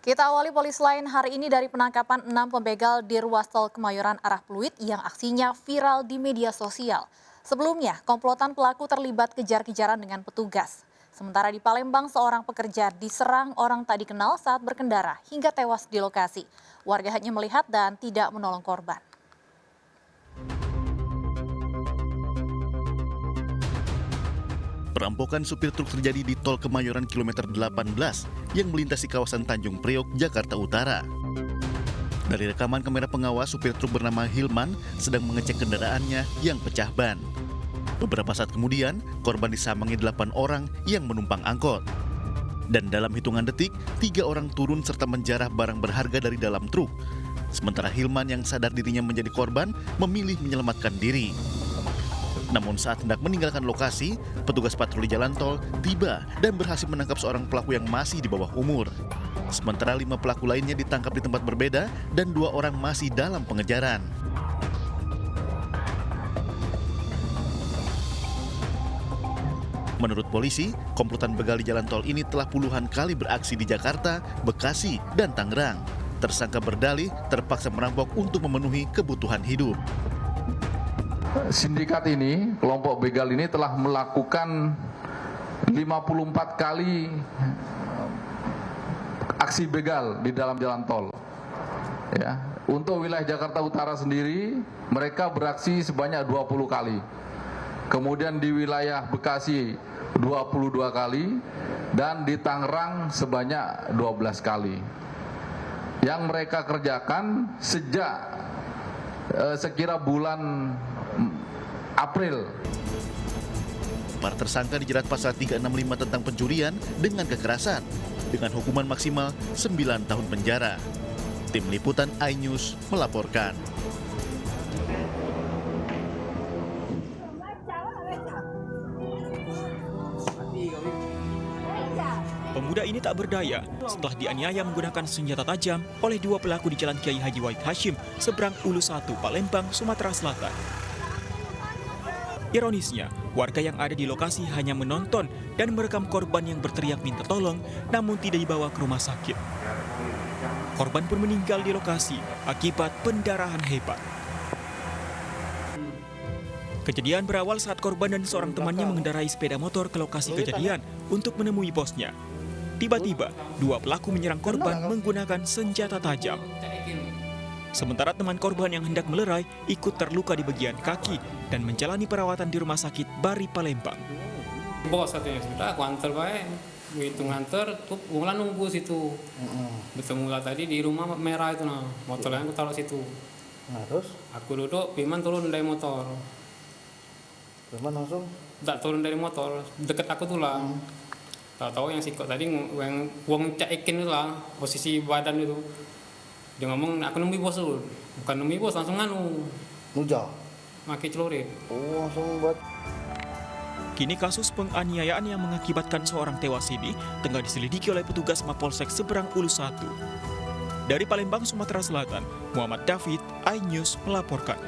Kita awali polis lain hari ini dari penangkapan 6 pembegal di ruas tol Kemayoran arah Pluit yang aksinya viral di media sosial. Sebelumnya, komplotan pelaku terlibat kejar-kejaran dengan petugas. Sementara di Palembang, seorang pekerja diserang orang tak dikenal saat berkendara hingga tewas di lokasi. Warga hanya melihat dan tidak menolong korban. Perampokan supir truk terjadi di tol Kemayoran kilometer 18 yang melintasi kawasan Tanjung Priok, Jakarta Utara. Dari rekaman kamera pengawas, supir truk bernama Hilman sedang mengecek kendaraannya yang pecah ban. Beberapa saat kemudian, korban disambangi 8 orang yang menumpang angkot. Dan dalam hitungan detik, 3 orang turun serta menjarah barang berharga dari dalam truk. Sementara Hilman yang sadar dirinya menjadi korban memilih menyelamatkan diri. Namun saat hendak meninggalkan lokasi, petugas patroli jalan tol tiba dan berhasil menangkap seorang pelaku yang masih di bawah umur. Sementara 5 pelaku lainnya ditangkap di tempat berbeda dan 2 orang masih dalam pengejaran. Menurut polisi, komplotan begal di jalan tol ini telah puluhan kali beraksi di Jakarta, Bekasi, dan Tangerang. Tersangka berdalih terpaksa merampok untuk memenuhi kebutuhan hidup. Sindikat ini, kelompok begal ini telah melakukan 54 kali aksi begal di dalam jalan tol. Ya, untuk wilayah Jakarta Utara sendiri, mereka beraksi sebanyak 20 kali. Kemudian di wilayah Bekasi 22 kali dan di Tangerang sebanyak 12 kali. Yang mereka kerjakan sejak sekira bulan April. Para tersangka dijerat pasal 365 tentang pencurian dengan kekerasan dengan hukuman maksimal 9 tahun penjara. Tim Liputan iNews melaporkan. Pemuda ini tak berdaya setelah dianiaya menggunakan senjata tajam oleh 2 pelaku di Jalan Kiai Haji Wahid Hashim, seberang Ulu 1, Palembang, Sumatera Selatan. Ironisnya, warga yang ada di lokasi hanya menonton dan merekam korban yang berteriak minta tolong, namun tidak dibawa ke rumah sakit. Korban pun meninggal di lokasi akibat pendarahan hebat. Kejadian berawal saat korban dan seorang temannya mengendarai sepeda motor ke lokasi kejadian untuk menemui bosnya. Tiba-tiba, 2 pelaku menyerang korban menggunakan senjata tajam. Sementara teman korban yang hendak melerai ikut terluka di bagian kaki dan menjalani perawatan di rumah sakit Bari Palembang. Bos katanya sudah, aku antar baik. Begitu nganter, tuh Mula nunggu situ. Bertemu lah tadi di rumah merah itu nah, motornya aku taruh situ. Nah terus? Aku duduk, Piman turun dari motor. Piman langsung? Tak turun dari motor, deket aku tuh lah. Tahu-tahu yang sikok tadi, yang wong caikin itu lah, posisi badan itu. Dia ngomong, aku nunggu bos dulu. Bukan nunggu bos, langsung Nuja? Maki celurit. Oh langsung buat. Kini kasus penganiayaan yang mengakibatkan seorang tewas ini tengah diselidiki oleh petugas Mapolsek seberang Ulu 1. Dari Palembang, Sumatera Selatan, Muhammad David, iNews melaporkan.